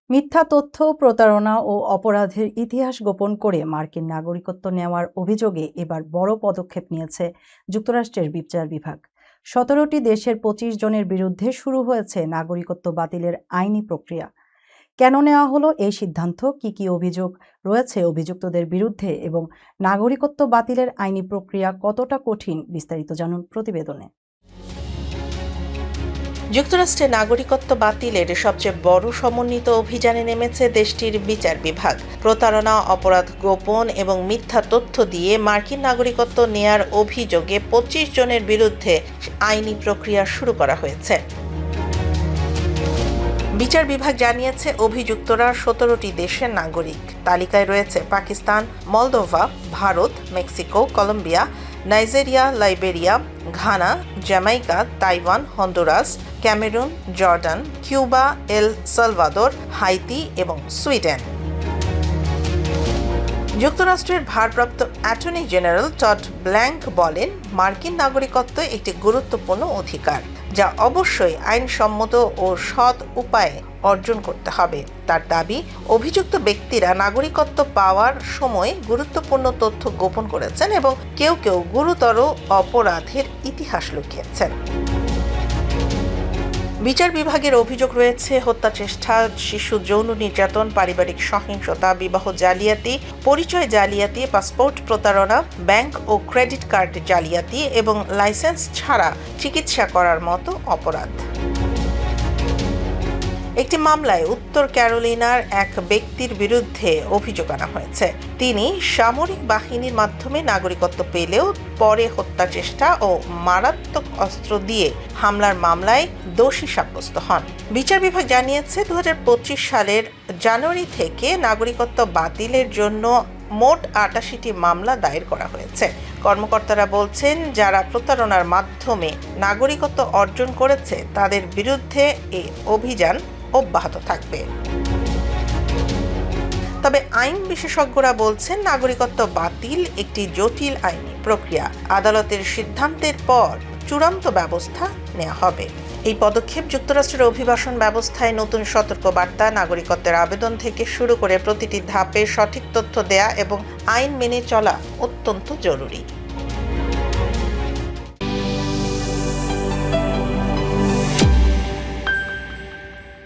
মিথ্যা তথ্য, প্রতারণা ও অপরাধের ইতিহাস গোপন করে মার্কিন নাগরিকত্ব নেওয়ার অভিযোগে এবার বড় পদক্ষেপ নিয়েছে যুক্তরাষ্ট্রের বিচার বিভাগ। ১৭টি দেশের ২৫ জনের বিরুদ্ধে শুরু হয়েছে নাগরিকত্ব বাতিলের আইনি প্রক্রিয়া। কেন নেওয়া হলো এই সিদ্ধান্ত, কি অভিযোগ রয়েছে অভিযুক্তদের বিরুদ্ধে এবং নাগরিকত্ব বাতিলের আইনি প্রক্রিয়া কতটা কঠিন, বিস্তারিত জানুন প্রতিবেদনে। যুক্তরাষ্ট্রে নাগরিকত্ব বাতিলের সবচেয়ে বড় সমন্বিত অভিযানে নেমেছে দেশটির বিচার বিভাগ। প্রতারণা, অপরাধ গোপন এবং মিথ্যা তথ্য দিয়ে মার্কিন নাগরিকত্ব নেয়ার অভিযোগে ২৫ জনের বিরুদ্ধে আইনি প্রক্রিয়া শুরু করা হয়েছে। বিচার বিভাগ জানিয়েছে অভিযুক্তরা ১৭টি দেশের নাগরিক। তালিকায় রয়েছে Pakistan, Moldova, Bharat, Mexico, Colombia, Nigeria, Liberia, Ghana, Jamaica, Taiwan, Honduras, Cameroon, Jordan, Cuba, El Salvador, Haiti এবং সুইডেন। যুক্তরাষ্ট্রের ভারপ্রাপ্ত অ্যাটর্নি জেনারেল টড ব্ল্যাঙ্ক বলেন, মার্কিন নাগরিকত্ব একটি গুরুত্বপূর্ণ অধিকার, যা অবশ্যই আইনসম্মত ও সৎ উপায়ে অর্জন করতে হবে। তার দাবি, অভিযুক্ত ব্যক্তিরা নাগরিকত্ব পাওয়ার সময় গুরুত্বপূর্ণ তথ্য গোপন করেছেন এবং কেউ গুরুতর অপরাধের ইতিহাস লুকিয়েছেন। বিচার বিভাগের অভিযোগ রয়েছে হত্যাচেষ্টা, শিশু যৌন নির্যাতন, পারিবারিক সহিংসতা, বিবাহ জালিয়াতি, পরিচয় জালিয়াতি, পাসপোর্ট প্রতারণা, ব্যাংক ও ক্রেডিট কার্ড জালিয়াতি এবং লাইসেন্স ছাড়া চিকিৎসা করার মতো অপরাধ। একটি মামলায় উত্তর ক্যারোলিনার এক ব্যক্তির বিরুদ্ধে অভিযোগ আনা হয়েছে। তিনি সামরিক বাহিনীর মাধ্যমে নাগরিকত্ব পেলেও পরে হত্যাচেষ্টা ও মারাত্মক অস্ত্র দিয়ে হামলার মামলায় দোষী সাব্যস্ত হন। বিচার বিভাগ জানিয়েছে ২০২৫ সালের জানুয়ারি থেকে নাগরিকত্ব বাতিলের জন্য মোট ৮৮টি মামলা দায়ের করা হয়েছে। কর্মকর্তারা বলছেন, যারা প্রতারণার মাধ্যমে নাগরিকত্ব অর্জন করেছে তাদের বিরুদ্ধে এই অভিযান অব্যাহত থাকবে। তবে আইন বিশেষজ্ঞরা বলছেন, নাগরিকত্ব বাতিল একটি জটিল আইনি প্রক্রিয়া। আদালতের সিদ্ধান্তের পর চূড়ান্ত ব্যবস্থা নেওয়া হবে। এই পদক্ষেপ যুক্তরাষ্ট্রের অভিবাসন ব্যবস্থায় নতুন সতর্কবার্তা, নাগরিকত্বের আবেদন থেকে শুরু করে প্রতিটি ধাপে সঠিক তথ্য দেয়া এবং আইন মেনে চলা অত্যন্ত জরুরি।